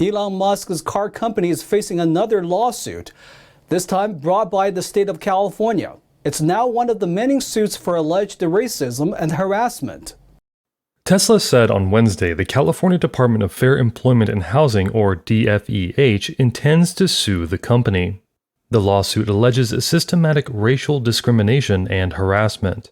Elon Musk's car company is facing another lawsuit, this time brought by the state of California. It's now one of the many suits for alleged racism and harassment. Tesla said on Wednesday the California Department of Fair Employment and Housing, or DFEH, intends to sue the company. The lawsuit alleges systematic racial discrimination and harassment.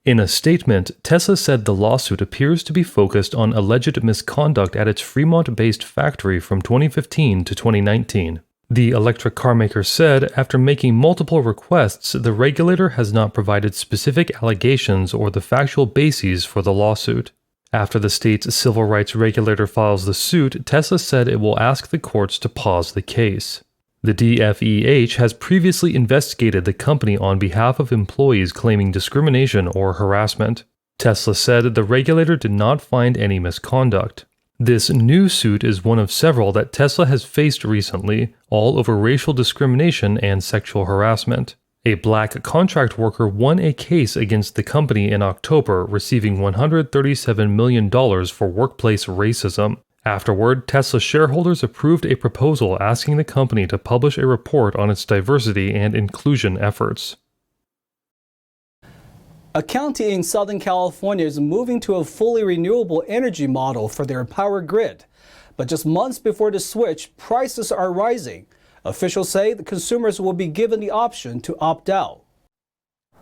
In a statement, Tesla said the lawsuit appears to be focused on alleged misconduct at its Fremont-based factory from 2015 to 2019. The electric car maker said after making multiple requests, the regulator has not provided specific allegations or the factual bases for the lawsuit. After the state's civil rights regulator files the suit, Tesla said it will ask the courts to pause the case. The DFEH has previously investigated the company on behalf of employees claiming discrimination or harassment. Tesla said the regulator did not find any misconduct. This new suit is one of several that Tesla has faced recently, all over racial discrimination and sexual harassment. A black contract worker won a case against the company in October, receiving $137 million for workplace racism. Afterward, Tesla shareholders approved a proposal asking the company to publish a report on its diversity and inclusion efforts. A county in Southern California is moving to a fully renewable energy model for their power grid. But just months before the switch, prices are rising. Officials say the consumers will be given the option to opt out.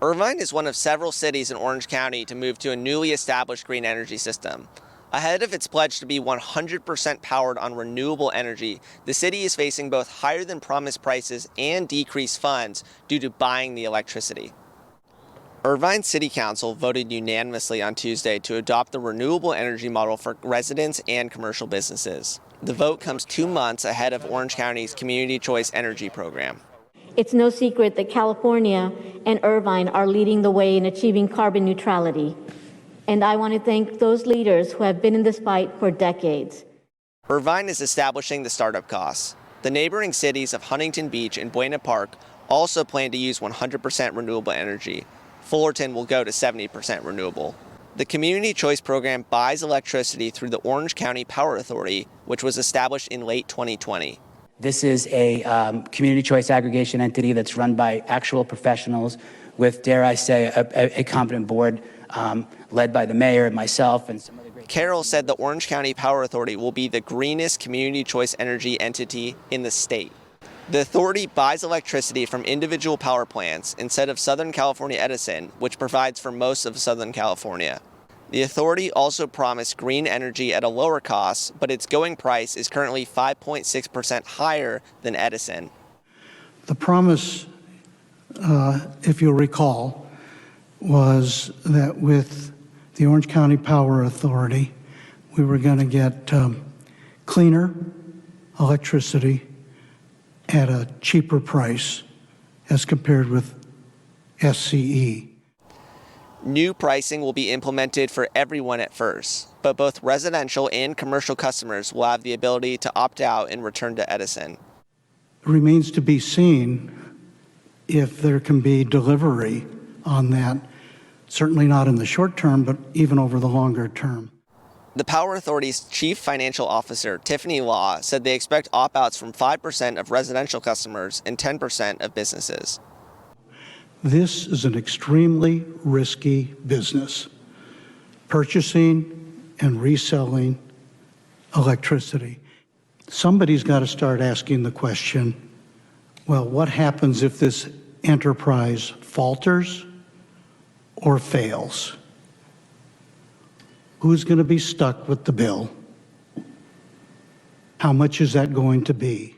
Irvine is one of several cities in Orange County to move to a newly established green energy system. Ahead of its pledge to be 100% powered on renewable energy, the city is facing both higher than promised prices and decreased funds due to buying the electricity. Irvine City Council voted unanimously on Tuesday to adopt the renewable energy model for residents and commercial businesses. The vote comes 2 months ahead of Orange County's Community Choice Energy program. It's no secret that California and Irvine are leading the way in achieving carbon neutrality. And I want to thank those leaders who have been in this fight for decades. Irvine is establishing the startup costs. The neighboring cities of Huntington Beach and Buena Park also plan to use 100% renewable energy. Fullerton will go to 70% renewable. The Community Choice Program buys electricity through the Orange County Power Authority, which was established in late 2020. This is a community choice aggregation entity that's run by actual professionals with, dare I say, a competent board led by the mayor and myself and some other great... Carroll said the Orange County Power Authority will be the greenest community choice energy entity in the state. The authority buys electricity from individual power plants instead of Southern California Edison, which provides for most of Southern California. The authority also promised green energy at a lower cost, but its going price is currently 5.6% higher than Edison. The promise, if you'll recall, was that with the Orange County Power Authority, we were going to get cleaner electricity at a cheaper price as compared with SCE. New pricing will be implemented for everyone at first, but both residential and commercial customers will have the ability to opt out and return to Edison. It remains to be seen if there can be delivery on that, certainly not in the short term, but even over the longer term. The Power Authority's Chief Financial Officer, Tiffany Law, said they expect opt-outs from 5% of residential customers and 10% of businesses. This is an extremely risky business, purchasing and reselling electricity. Somebody's got to start asking the question, well, what happens if this enterprise falters or fails? Who's going to be stuck with the bill? How much is that going to be?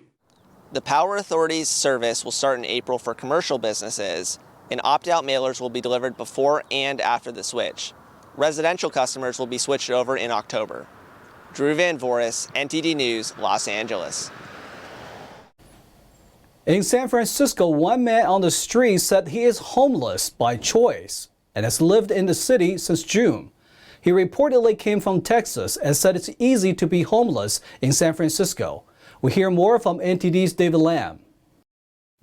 The Power Authority's service will start in April for commercial businesses, and opt-out mailers will be delivered before and after the switch. Residential customers will be switched over in October. Drew Van Voris, NTD News, Los Angeles. In San Francisco, one man on the street said he is homeless by choice and has lived in the city since June. He reportedly came from Texas and said it's easy to be homeless in San Francisco. We hear more from NTD's David Lamb.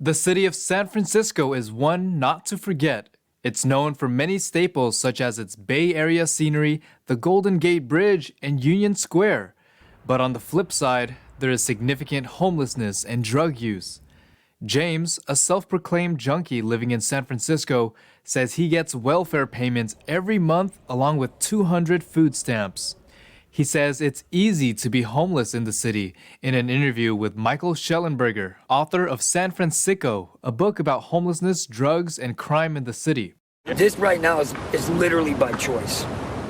The city of San Francisco is one not to forget. It's known for many staples such as its Bay Area scenery, the Golden Gate Bridge, and Union Square. But on the flip side, there is significant homelessness and drug use. James, a self-proclaimed junkie living in San Francisco, says he gets welfare payments every month along with 200 food stamps. He says it's easy to be homeless in the city in an interview with Michael Schellenberger, author of San Francisco, a book about homelessness, drugs, and crime in the city. This right now is literally by choice.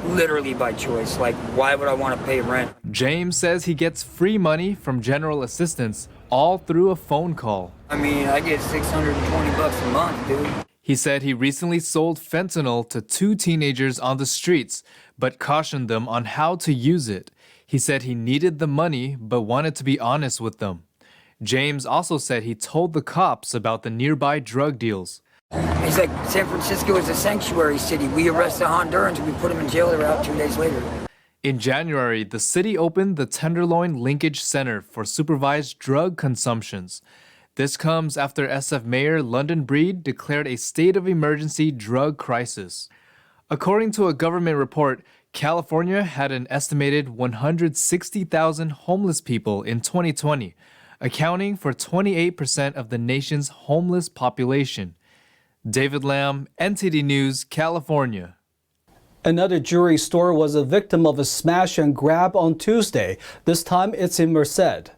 Literally by choice. Like, why would I want to pay rent? James says he gets free money from general assistance, all through a phone call. I mean, I get $620 a month, dude. He said he recently sold fentanyl to 2 teenagers on the streets, but cautioned them on how to use it. He said he needed the money, but wanted to be honest with them. James also said he told the cops about the nearby drug deals. He's like, San Francisco is a sanctuary city. We arrest the Hondurans, we put them in jail, they're out 2 days later. In January, the city opened the Tenderloin Linkage Center for supervised drug consumptions. This comes after SF Mayor London Breed declared a state of emergency drug crisis. According to a government report, California had an estimated 160,000 homeless people in 2020, accounting for 28% of the nation's homeless population. David Lamb, NTD News, California. Another jewelry store was a victim of a smash and grab on Tuesday. This time it's in Merced.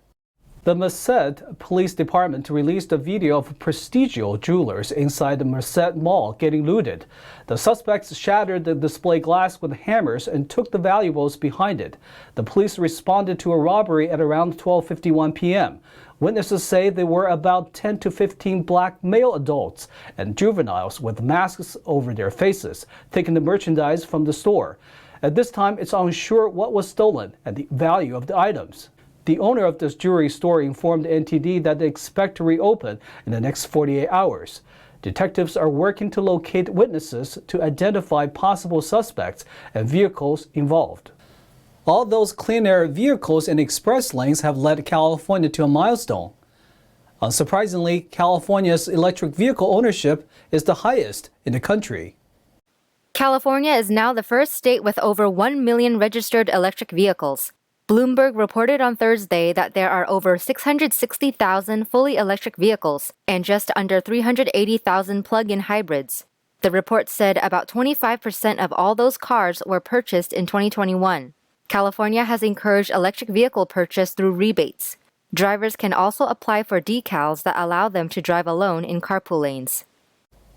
The Merced Police Department released a video of prestigious jewelers inside the Merced Mall getting looted. The suspects shattered the display glass with hammers and took the valuables behind it. The police responded to a robbery at around 12:51 p.m. Witnesses say there were about 10 to 15 black male adults and juveniles with masks over their faces, taking the merchandise from the store. At this time, it's unsure what was stolen and the value of the items. The owner of this jewelry store informed NTD that they expect to reopen in the next 48 hours. Detectives are working to locate witnesses to identify possible suspects and vehicles involved. All those clean air vehicles in express lanes have led California to a milestone. Unsurprisingly, California's electric vehicle ownership is the highest in the country. California is now the first state with over 1 million registered electric vehicles. Bloomberg reported on Thursday that there are over 660,000 fully electric vehicles and just under 380,000 plug-in hybrids. The report said about 25% of all those cars were purchased in 2021. California has encouraged electric vehicle purchase through rebates. Drivers can also apply for decals that allow them to drive alone in carpool lanes.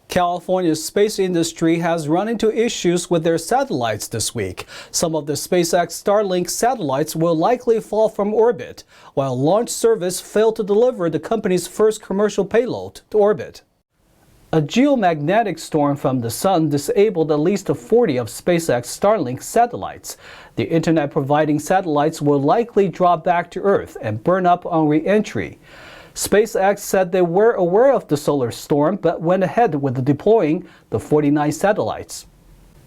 California's space industry has run into issues with their satellites this week. Some of the SpaceX Starlink satellites will likely fall from orbit, while launch service failed to deliver the company's first commercial payload to orbit. A geomagnetic storm from the sun disabled at least 40 of SpaceX Starlink satellites. The internet-providing satellites will likely drop back to Earth and burn up on re-entry. SpaceX said they were aware of the solar storm but went ahead with deploying the 49 satellites.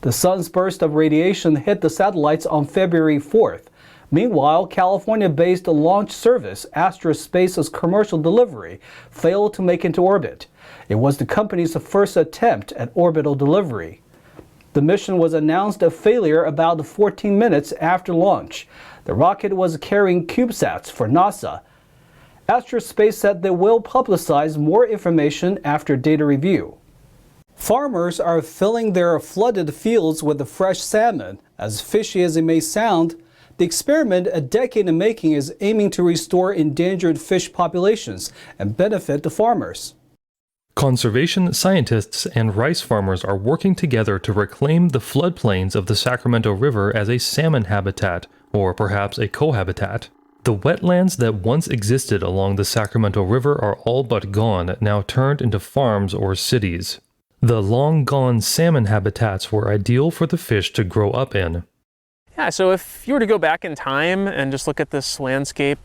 The sun's burst of radiation hit the satellites on February 4th. Meanwhile, California-based launch service Astra Space's commercial delivery failed to make into orbit. It was the company's first attempt at orbital delivery. The mission was announced a failure about 14 minutes after launch. The rocket was carrying CubeSats for NASA. Astra Space said they will publicize more information after data review. Farmers are filling their flooded fields with the fresh salmon. As fishy as it may sound, the experiment, a decade in making, is aiming to restore endangered fish populations and benefit the farmers. Conservation scientists and rice farmers are working together to reclaim the floodplains of the Sacramento River as a salmon habitat, or perhaps a cohabitat. The wetlands that once existed along the Sacramento River are all but gone, now turned into farms or cities. The long-gone salmon habitats were ideal for the fish to grow up in. Yeah, so if you were to go back in time and just look at this landscape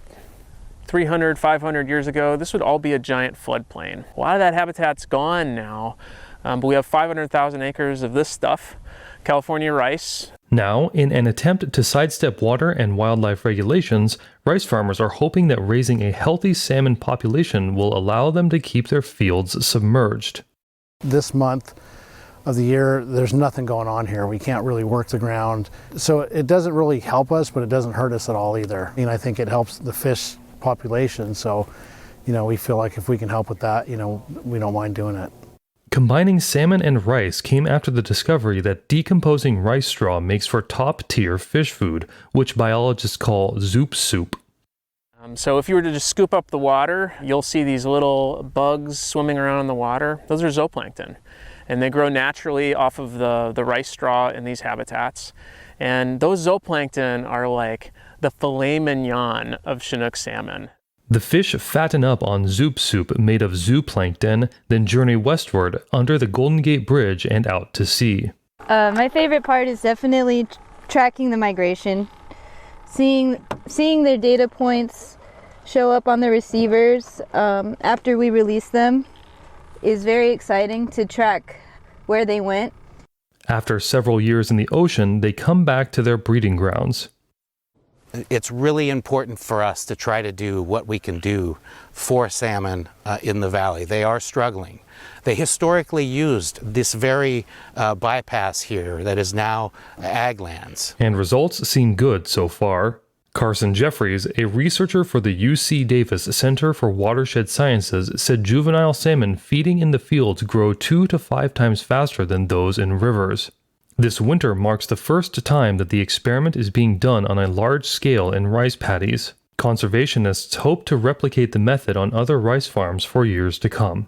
300, 500 years ago, this would all be a giant floodplain. A lot of that habitat's gone now, but we have 500,000 acres of this stuff, California rice. Now, in an attempt to sidestep water and wildlife regulations, rice farmers are hoping that raising a healthy salmon population will allow them to keep their fields submerged. This month of the year, there's nothing going on here. We can't really work the ground. So it doesn't really help us, but it doesn't hurt us at all either. I think it helps the fish population. So, we feel like if we can help with that, we don't mind doing it. Combining salmon and rice came after the discovery that decomposing rice straw makes for top-tier fish food, which biologists call zoop soup. So if you were to just scoop up the water, you'll see these little bugs swimming around in the water. Those are zooplankton, and they grow naturally off of the rice straw in these habitats. And those zooplankton are like the filet mignon of Chinook salmon. The fish fatten up on zoop soup made of zooplankton, then journey westward under the Golden Gate Bridge and out to sea. My favorite part is definitely tracking the migration. Seeing their data points show up on the receivers after we release them is very exciting to track where they went. After several years in the ocean, they come back to their breeding grounds. It's really important for us to try to do what we can do for salmon in the valley. They are struggling. They historically used this very bypass here that is now ag lands. And results seem good so far. Carson Jeffries, a researcher for the UC Davis Center for Watershed Sciences, said juvenile salmon feeding in the fields grow 2 to 5 times faster than those in rivers. This winter marks the first time that the experiment is being done on a large scale in rice paddies. Conservationists hope to replicate the method on other rice farms for years to come.